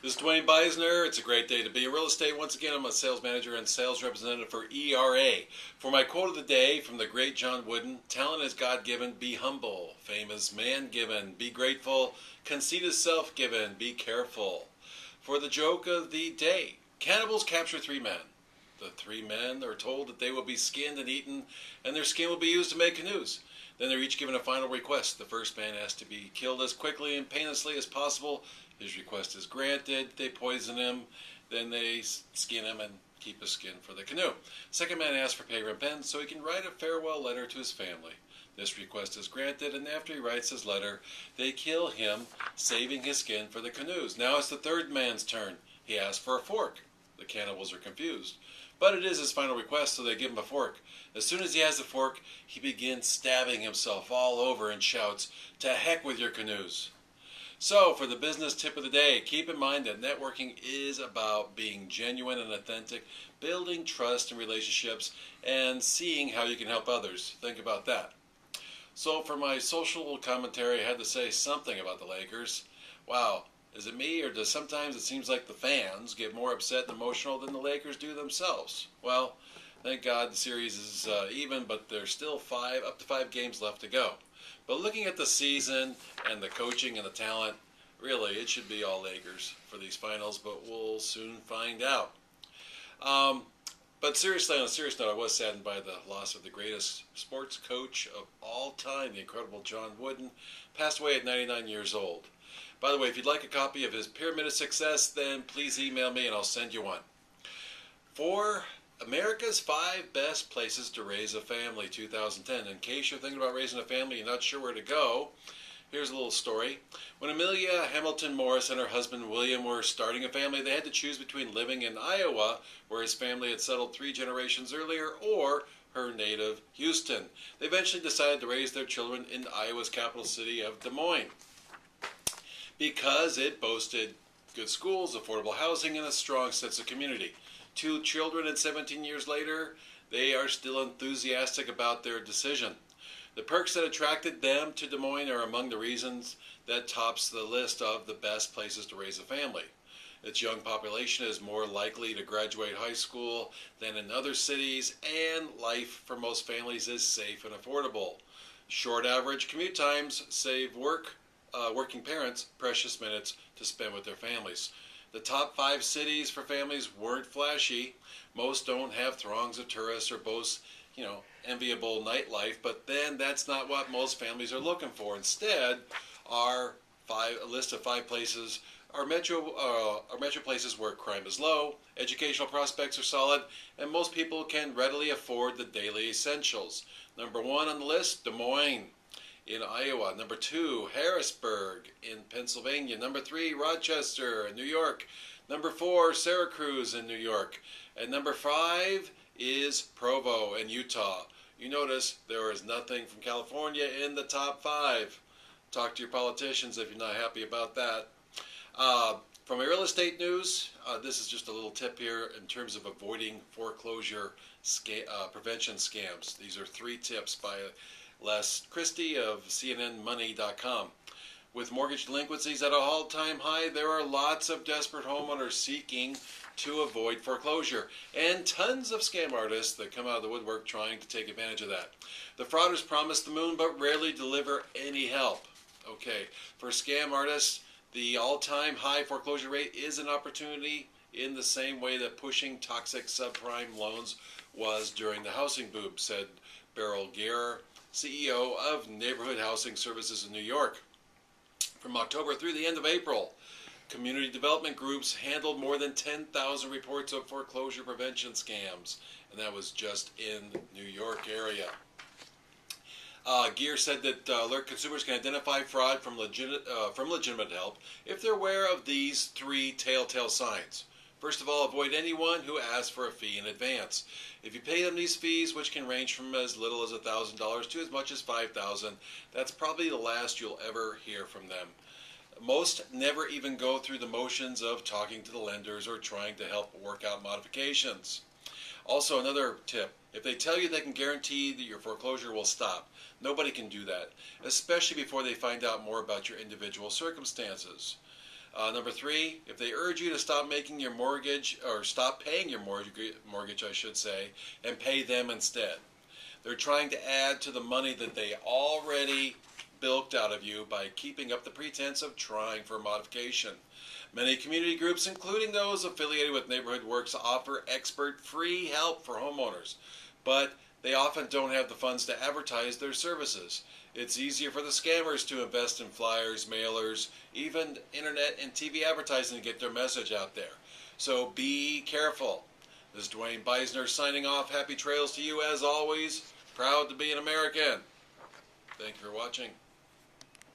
This is Duanebeisner. It's a great day to be in real estate. Once again, I'm a sales manager and sales representative for ERA. For my quote of the day from the great John Wooden, talent is God-given, be humble. Fame is man-given, be grateful. Conceit is self-given, be careful. For the joke of the day, cannibals capture 3 men. The 3 men are told that they will be skinned and eaten, and their skin will be used to make canoes. Then they're each given a final request. The first man has to be killed as quickly and painlessly as possible. His request is granted. They poison him. Then they skin him and keep his skin for the canoe. Second man asks for paper and pen so he can write a farewell letter to his family. This request is granted, and after he writes his letter, they kill him, saving his skin for the canoes. Now it's the third man's turn. He asks for a fork. The cannibals are confused. But it is his final request, so they give him a fork. As soon as he has the fork, he begins stabbing himself all over and shouts, "To heck with your canoes." So, for the business tip of the day, keep in mind that networking is about being genuine and authentic, building trust and relationships, and seeing how you can help others. Think about that. So, for my social commentary, I had to say something about the Lakers. Wow. Is it me, or does sometimes it seems like the fans get more upset and emotional than the Lakers do themselves? Well, thank God the series is even, but there's still up to 5 games left to go. But looking at the season and the coaching and the talent, really, it should be all Lakers for these finals, but we'll soon find out. But seriously, on a serious note, I was saddened by the loss of the greatest sports coach of all time, the incredible John Wooden, passed away at 99 years old. By the way, if you'd like a copy of his Pyramid of Success, then please email me and I'll send you one. For America's 5 Best Places to Raise a Family 2010. In case you're thinking about raising a family, you're not sure where to go, here's a little story. When Amelia Hamilton Morris and her husband William were starting a family, they had to choose between living in Iowa, where his family had settled 3 generations earlier, or her native Houston. They eventually decided to raise their children in Iowa's capital city of Des Moines, because it boasted good schools, affordable housing, and a strong sense of community. 2 children and 17 years later, they are still enthusiastic about their decision. The perks that attracted them to Des Moines are among the reasons that tops the list of the best places to raise a family. Its young population is more likely to graduate high school than in other cities, and life for most families is safe and affordable. Short average commute times save working parents precious minutes to spend with their families. The top 5 cities for families weren't flashy. Most don't have throngs of tourists or boast, enviable nightlife, but then that's not what most families are looking for. Instead, a list of 5 places are metro places where crime is low, educational prospects are solid, and most people can readily afford the daily essentials. Number 1 on the list, Des Moines in Iowa. Number 2, Harrisburg in Pennsylvania. Number 3, Rochester in New York. Number 4, Syracuse in New York. And number 5 is Provo in Utah. You notice there is nothing from California in the top 5. Talk to your politicians if you're not happy about that. From my real estate news, this is just a little tip here in terms of avoiding foreclosure prevention scams. These are 3 tips by Les Christie of CNNmoney.com. With mortgage delinquencies at an all-time high, there are lots of desperate homeowners seeking to avoid foreclosure, and tons of scam artists that come out of the woodwork trying to take advantage of that. The fraudsters promise the moon but rarely deliver any help. Okay, for scam artists, the all-time high foreclosure rate is an opportunity in the same way that pushing toxic subprime loans was during the housing boom, said Beryl Gear, CEO of Neighborhood Housing Services in New York. From October through the end of April, community development groups handled more than 10,000 reports of foreclosure prevention scams, and that was just in New York area. Gear said that alert consumers can identify fraud from legitimate help if they're aware of these 3 telltale signs. First of all, avoid anyone who asks for a fee in advance. If you pay them these fees, which can range from as little as $1,000 to as much as $5,000, that's probably the last you'll ever hear from them. Most never even go through the motions of talking to the lenders or trying to help work out modifications. Also, another tip, if they tell you they can guarantee that your foreclosure will stop, nobody can do that, especially before they find out more about your individual circumstances. Number 3, if they urge you to stop making your mortgage, or stop paying your mortgage, I should say, and pay them instead. They're trying to add to the money that they already bilked out of you by keeping up the pretense of trying for modification. Many community groups, including those affiliated with Neighborhood Works, offer expert free help for homeowners, but they often don't have the funds to advertise their services. It's easier for the scammers to invest in flyers, mailers, even internet and TV advertising to get their message out there. So be careful. This is Duanebeisner signing off. Happy trails to you as always. Proud to be an American. Thank you for watching.